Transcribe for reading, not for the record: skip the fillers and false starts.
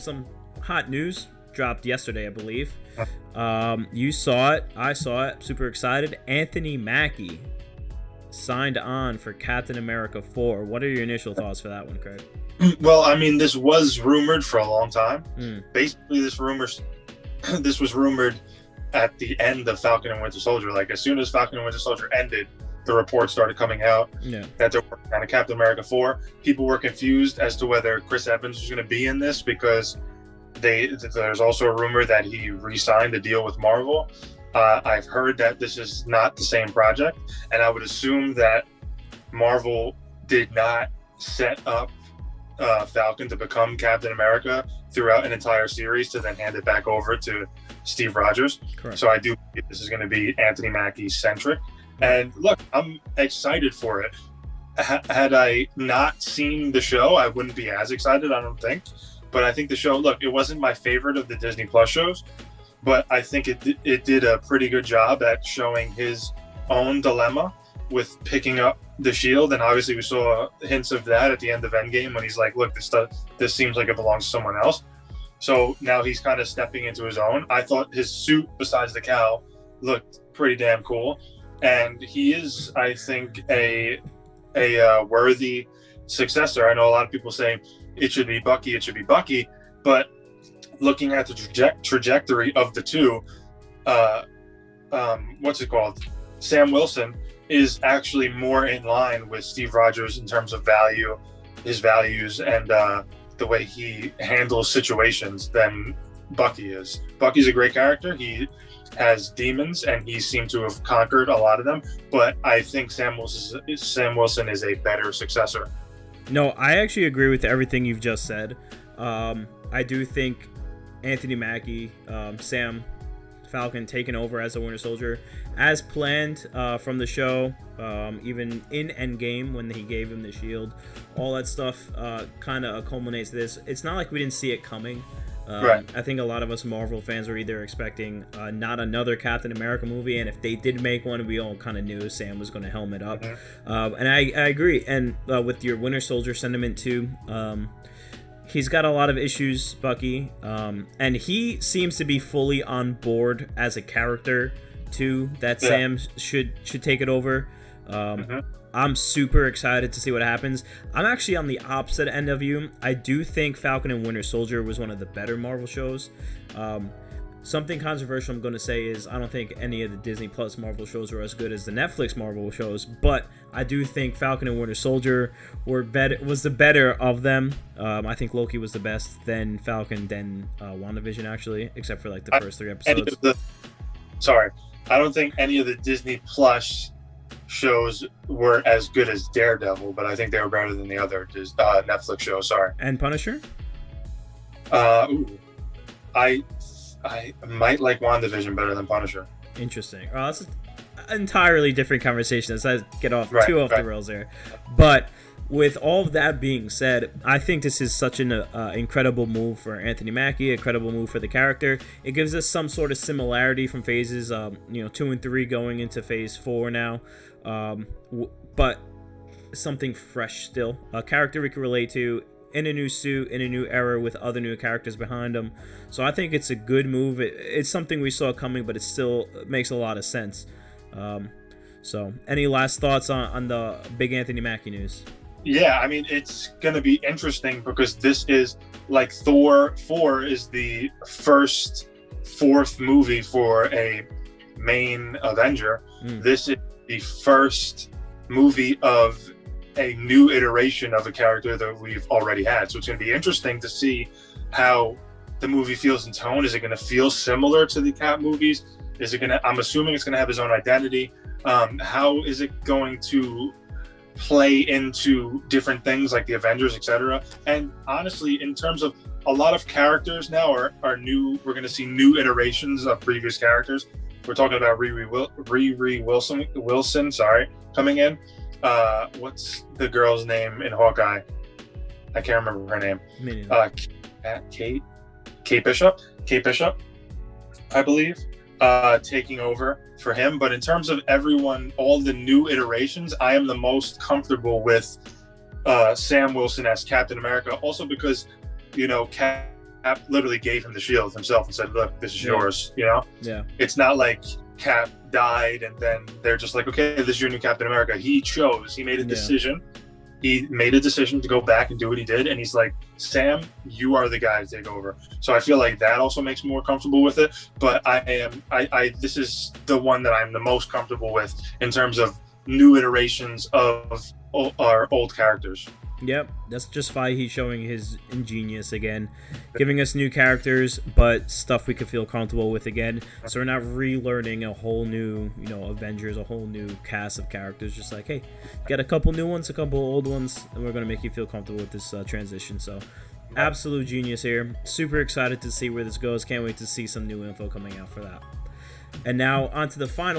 Some hot news dropped yesterday, I believe. You saw it. I saw it. Super excited. Anthony Mackie signed on for Captain America 4. What are your initial thoughts for that one, Craig? Well, I mean, this was rumored for a long time. Basically, this was rumored at the end of Falcon and Winter Soldier. Like, as soon as Falcon and Winter Soldier ended, the reports started coming out that they're working on a Captain America 4. People were confused as to whether Chris Evans was going to be in this because there's also a rumor that he re-signed the deal with Marvel. I've heard that this is not the same project, and I would assume that Marvel did not set up Falcon to become Captain America throughout an entire series to then hand it back over to Steve Rogers. Correct. So I do believe this is going to be Anthony Mackie centric. And look, I'm excited for it. Had I not seen the show, I wouldn't be as excited, I don't think. But I think the show, look, it wasn't my favorite of the Disney Plus shows, but I think it did a pretty good job at showing his own dilemma with picking up the shield. And obviously we saw hints of that at the end of Endgame when he's like, look, this seems like it belongs to someone else. So now he's kind of stepping into his own. I thought his suit, besides the cowl, looked pretty damn cool. And he is, I think, a worthy successor. I know a lot of people saying it should be Bucky, but looking at the trajectory of the two, Sam Wilson is actually more in line with Steve Rogers in terms of his values, and the way he handles situations than Bucky is. Bucky's a great character. He has demons, and he seemed to have conquered a lot of them. But I think Sam Wilson is a better successor. No, I actually agree with everything you've just said. I do think Anthony Mackie, Sam Falcon taking over as a Winter Soldier, as planned from the show, even in Endgame when he gave him the shield, all that stuff kind of culminates this. It's not like we didn't see it coming. Right. I think a lot of us Marvel fans were either expecting not another Captain America movie, and if they did make one, we all kind of knew Sam was going to helmet up. And I agree. And with your Winter Soldier sentiment too, he's got a lot of issues, Bucky, and he seems to be fully on board as a character too. That Sam should take it over. I'm super excited to see what happens. I'm actually on the opposite end of you. I do think Falcon and Winter Soldier was one of the better Marvel shows. Something controversial I'm going to say is I don't think any of the Disney Plus Marvel shows were as good as the Netflix Marvel shows, but I do think Falcon and Winter Soldier was the better of them. I think Loki was the best, then Falcon, then WandaVision, actually, except for like the first 3 episodes. I don't think any of the Disney Plus shows were as good as Daredevil, but I think they were better than the other Netflix shows. Sorry. And Punisher? I might like WandaVision better than Punisher. Interesting. Oh, that's an entirely different conversation. Let's get off the rails there. But with all of that being said, I think this is such an incredible move for Anthony Mackie, incredible move for the character. It gives us some sort of similarity from phases 2 and 3 going into phase 4 now. But something fresh still. A character we can relate to in a new suit, in a new era with other new characters behind him. So I think it's a good move. It's something we saw coming, but it still makes a lot of sense. So any last thoughts on the big Anthony Mackie news? Yeah, I mean, it's going to be interesting because this is like Thor 4 is the fourth movie for a main Avenger. This is the first movie of a new iteration of a character that we've already had. So it's going to be interesting to see how the movie feels in tone. Is it going to feel similar to the Cap movies? I'm assuming it's going to have his own identity. How is it going to play into different things like the Avengers, etc.? And honestly, in terms of a lot of characters now are new, we're going to see new iterations of previous characters. We're talking about Riri Wilson, coming in. What's the girl's name in Hawkeye? I can't remember her name. Kate Bishop, I believe, taking over for him. But in terms of everyone, all the new iterations, I am the most comfortable with Sam Wilson as Captain America. Also because, Cap Cap literally gave him the shield himself and said, "Look, this is yours." You know, Yeah. it's not like Cap died and then they're just like, "Okay, this is your new Captain America." He chose. He made a decision. He made a decision to go back and do what he did, and he's like, "Sam, you are the guy to take over." So I feel like that also makes me more comfortable with it. But this is the one that I'm the most comfortable with in terms of new iterations of our old characters. Yep, that's just Fahey showing his ingenious again, giving us new characters, but stuff we could feel comfortable with again. So we're not relearning a whole new, Avengers, a whole new cast of characters. Just like, hey, get a couple new ones, a couple old ones, and we're gonna make you feel comfortable with this transition. So, absolute genius here. Super excited to see where this goes. Can't wait to see some new info coming out for that. And now on to the final